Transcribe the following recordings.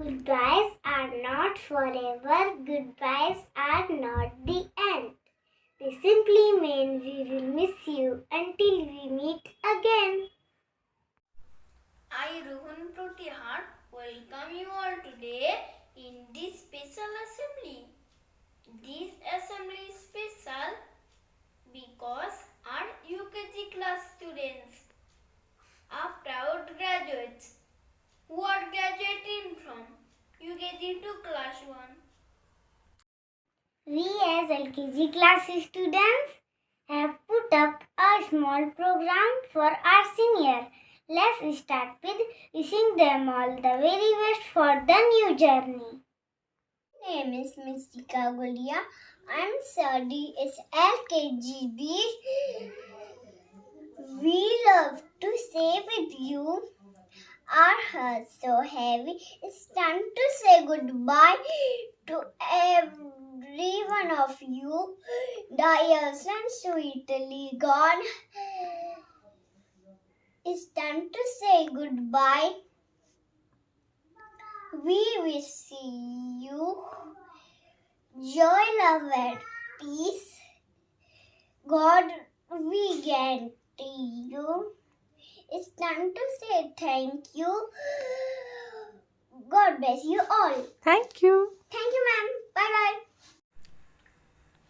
Goodbyes are not forever, goodbyes are not the end. They simply mean we will miss you until we meet again. I, Rohan Protihar, welcome you all today in this special assembly. This assembly is special because our UKG class students are proud graduates who are graduating from UKG to class 1. We as LKG class students have put up a small program for our senior. Let's start with wishing them all the very best for the new journey. My name is Mystika Gulia. I'm studying LKGB. We love to stay with you. Our hearts so heavy. It's time to say goodbye to every one of you. Dears and sweetly gone. It's time to say goodbye. We wish you joy, love, and peace. God, we guarantee you. It's time to say thank you. God bless you all. Thank you. Thank you, ma'am. Bye bye.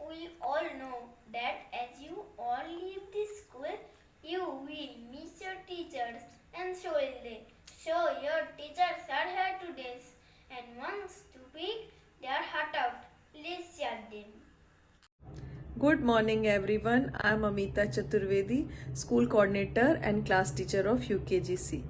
We all know that as you all leave this school, you will miss your teachers, and so will they. So your teachers are here today and wants to pick their heart out. Let's chat them. Good morning everyone. I am Amita Chaturvedi, school coordinator and class teacher of UKGC.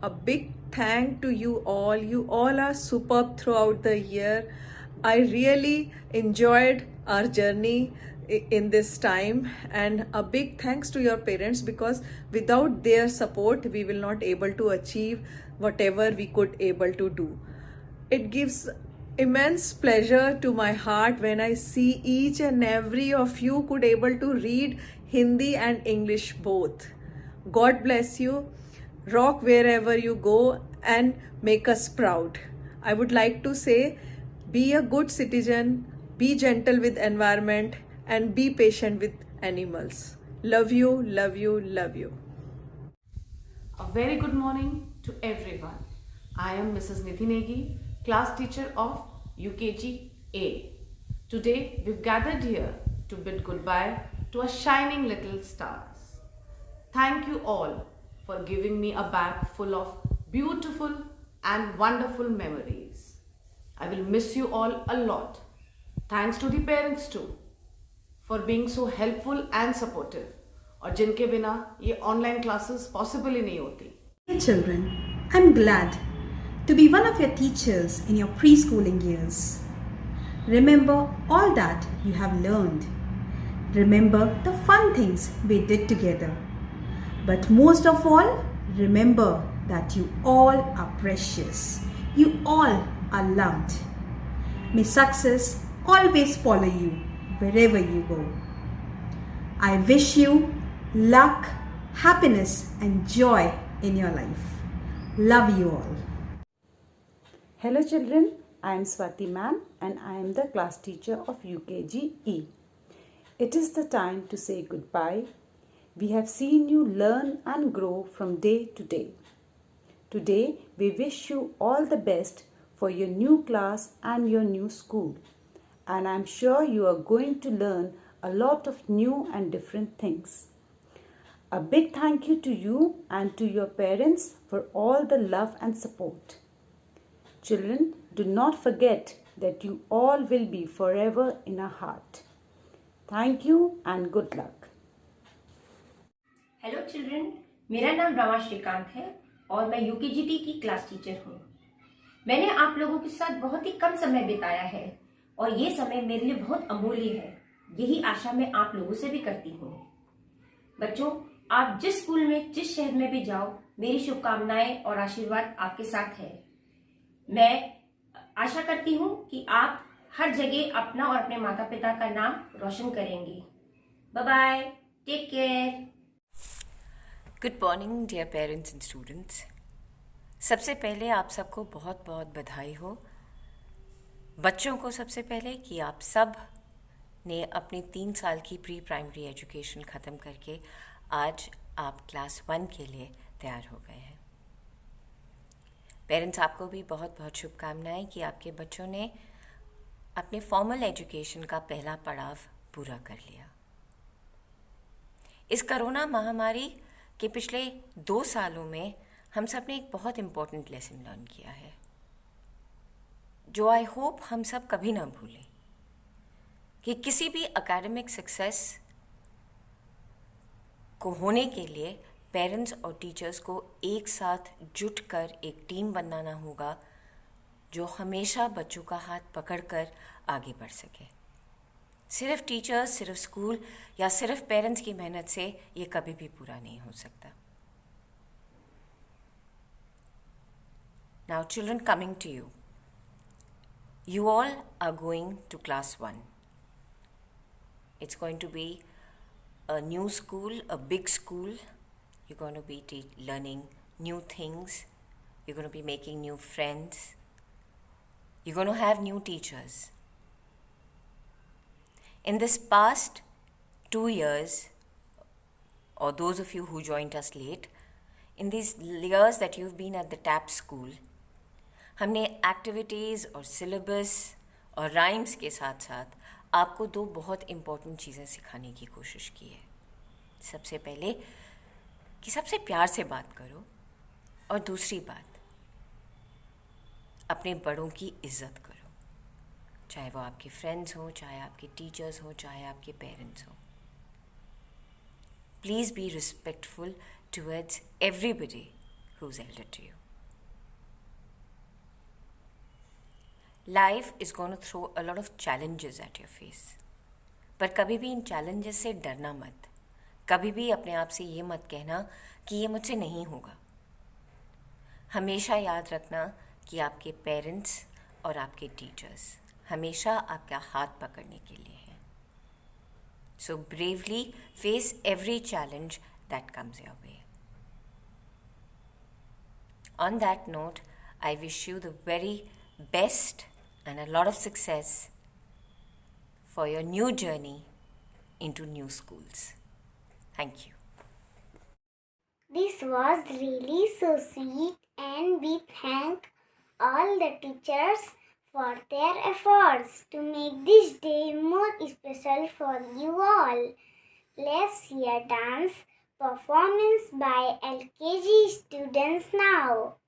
A big thank to you all. You all are superb throughout the year. I really enjoyed our journey in this time, and a big thanks to your parents, because without their support we will not able to achieve whatever we could able to do. It gives immense pleasure to my heart when I see each and every of you could able to read Hindi and English both. God bless you. Rock wherever you go and make us proud. I would like to say, be a good citizen, be gentle with environment, and be patient with animals. Love you, love you, love you. A very good morning to everyone. I am Mrs. Nidhi Negi, class teacher of UKG A. Today we've gathered here to bid goodbye to our shining little stars. Thank you all for giving me a bag full of beautiful and wonderful memories. I will miss you all a lot. Thanks to the parents too for being so helpful and supportive, और जिनके बिना ये online classes possible ही नहीं होती. Dear children, I'm glad to be one of your teachers in your preschooling years. Remember all that you have learned. Remember the fun things we did together. But most of all, remember that you all are precious. You all are loved. May success always follow you wherever you go. I wish you luck, happiness, and joy in your life. Love you all. Hello children, I am Swati ma'am and I am the class teacher of UKG E. It is the time to say goodbye. We have seen you learn and grow from day to day. Today we wish you all the best for your new class and your new school. And I am sure you are going to learn a lot of new and different things. A big thank you to you and to your parents for all the love and support. Children, do not forget that you all will be forever in our heart. Thank you and good luck. Hello children, मेरा नाम रमा श्रीकांत है और मैं यूकेजीटी की class teacher हूँ. मैंने आप लोगों के साथ बहुत ही कम समय बिताया है और ये समय मेरे लिए बहुत अमूल्य है. यही आशा मैं आप लोगों से भी करती हूँ. बच्चों, आप जिस स्कूल में, जिस शहर में भी जाओ, मेरी शुभकामनाएं और आशीर्वाद आपके साथ है. मैं आशा करती हूँ कि आप हर जगह अपना और अपने माता पिता का नाम रोशन करेंगे. Bye bye, take care. Good morning, dear parents and students. सबसे पहले आप सबको बहुत बहुत बधाई हो। बच्चों को सबसे पहले कि आप सब ने अपनी 3 साल की प्री प्राइमरी एजुकेशन ख़त्म करके आज आप क्लास 1 के लिए तैयार हो गए हैं। पेरेंट्स, आपको भी बहुत बहुत शुभकामनाएं कि आपके बच्चों ने अपने फॉर्मल एजुकेशन का पहला पड़ाव पूरा कर लिया। इस कोरोना महामारी के पिछले 2 सालों में हम सब ने एक बहुत इम्पोर्टेंट लेसन लर्न किया है, जो आई होप हम सब कभी ना भूलें, कि किसी भी एकेडमिक सक्सेस को होने के लिए पेरेंट्स और टीचर्स को एक साथ जुटकर एक टीम बनाना होगा, जो हमेशा बच्चों का हाथ पकड़कर आगे बढ़ सके। सिर्फ टीचर्स, सिर्फ स्कूल या सिर्फ पेरेंट्स की मेहनत से ये कभी भी पूरा नहीं हो सकता। Now children, coming to you. You all are going to class 1. It's going to be a new school, a big school. You're going to be learning new things. You're going to be making new friends. You're going to have new teachers. In this past 2 years, or those of you who joined us late, in these years that you've been at the TAP school, हमने activities और syllabus और rhymes के साथ साथ आपको 2 बहुत important चीज़ें सिखाने की कोशिश की है। सबसे पहले कि सबसे प्यार से बात करो, और दूसरी बात, अपने बड़ों की इज़्ज़त करो, चाहे वो आपके फ्रेंड्स हों, चाहे आपके टीचर्स हों, चाहे आपके पेरेंट्स हों। Please be respectful towards everybody who's elder to you. Life is going to throw a lot of challenges at your face, पर कभी भी इन challenges से डरना मत। कभी भी अपने आप से ये मत कहना कि ये मुझसे नहीं होगा। हमेशा याद रखना कि आपके पेरेंट्स और आपके टीचर्स हमेशा आपका हाथ पकड़ने के लिए हैं। So bravely face every challenge that comes your way. On that note, I wish you the very best and a lot of success for your new journey into new schools. Thank you. This was really so sweet, and we thank all the teachers for their efforts to make this day more special for you all. Let's hear dance performance by LKG students now.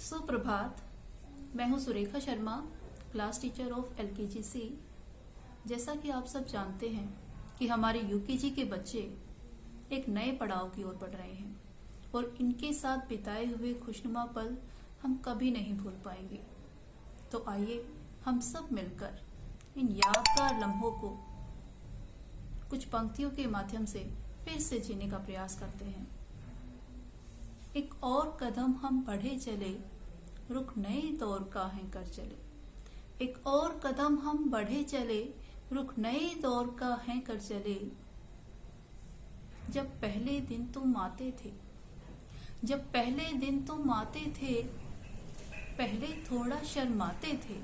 सुप्रभात, मैं हूं Surekha Sharma, class teacher of LKG C जैसा कि आप सब जानते हैं कि हमारे यूकेजी के बच्चे एक नए पड़ाव की ओर बढ़ रहे हैं और इनके साथ बिताए हुए खुशनुमा पल हम कभी नहीं भूल पाएंगे। तो आइए हम सब मिलकर इन यादगार लम्हों को कुछ पंक्तियों के माध्यम से फिर से जीने का प्रयास करते हैं। एक और कदम हम बढ़े चले, रुख नए दौर का है कर चले। एक और कदम हम बढ़े चले, रुख नए दौर का है कर चले। जब पहले दिन तुम आते थे, जब पहले दिन तुम आते थे, पहले थोड़ा शर्माते थे।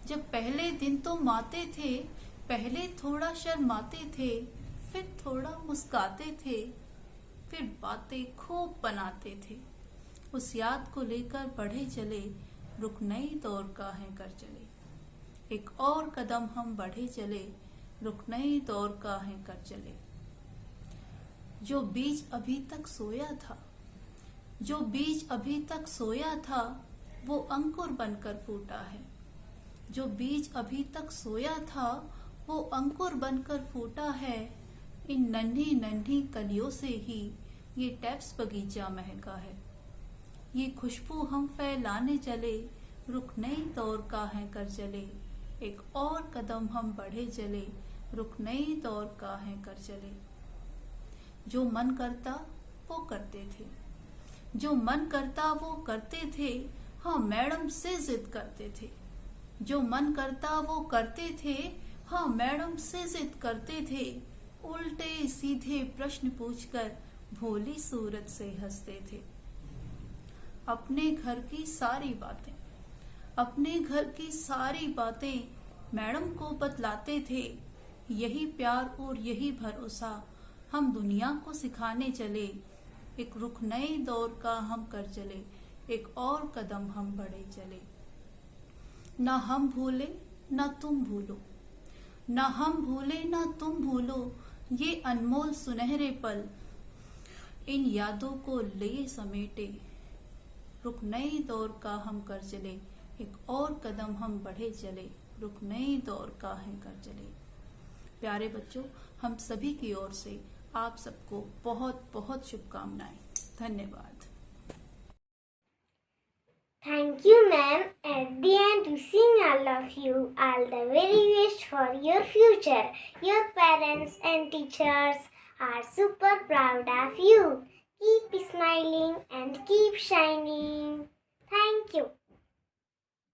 जब पहले दिन तुम आते थे, पहले थोड़ा शर्माते थे, फिर थोड़ा मुस्काते थे, फिर बातें खूब बनाते थे। उस याद को लेकर बढ़े चले, रुख नए दौर का है कर चले। एक और कदम हम बढ़े चले, रुख नए दौर का है कर चले। जो बीज अभी तक सोया था, जो बीज अभी तक सोया था, वो अंकुर बनकर फूटा है। जो बीज अभी तक सोया था, वो अंकुर बनकर फूटा है। इन नन्ही नन्ही कलियों से ही ये टैप्स बगीचा महका है। ये खुशबू हम फैलाने चले, रुख नए दौर का है कर चले। एक और कदम हम बढ़े चले, रुख नए दौर का है कर चले। जो मन करता वो करते थे, जो मन करता वो करते थे। हाँ, मैडम से जिद करते थे। जो मन करता वो करते थे, हाँ मैडम से जिद करते थे। उल्टे सीधे प्रश्न पूछकर भोली सूरत से हंसते थे। अपने घर की सारी बातें, अपने घर की सारी बातें मैडम को बतलाते थे। यही प्यार और यही भरोसा हम दुनिया को सिखाने चले। एक रुख नए दौर का हम कर चले, एक और कदम हम बढ़े चले। ना हम भूले ना तुम भूलो, ना हम भूले ना तुम भूलो, ये अनमोल सुनहरे पल। इन यादों को ले समेटे, रुख नए दौर का हम कर चले। एक और कदम हम बढ़े चले, रुख नए दौर का है कर चले। प्यारे बच्चों, हम सभी की ओर से आप सबको बहुत बहुत शुभकामनाएं। धन्यवाद। Thank you, ma'am. At the end, wishing all of you all the very best for your future. Your parents and teachers are super proud of you. Keep smiling and keep shining. Thank you.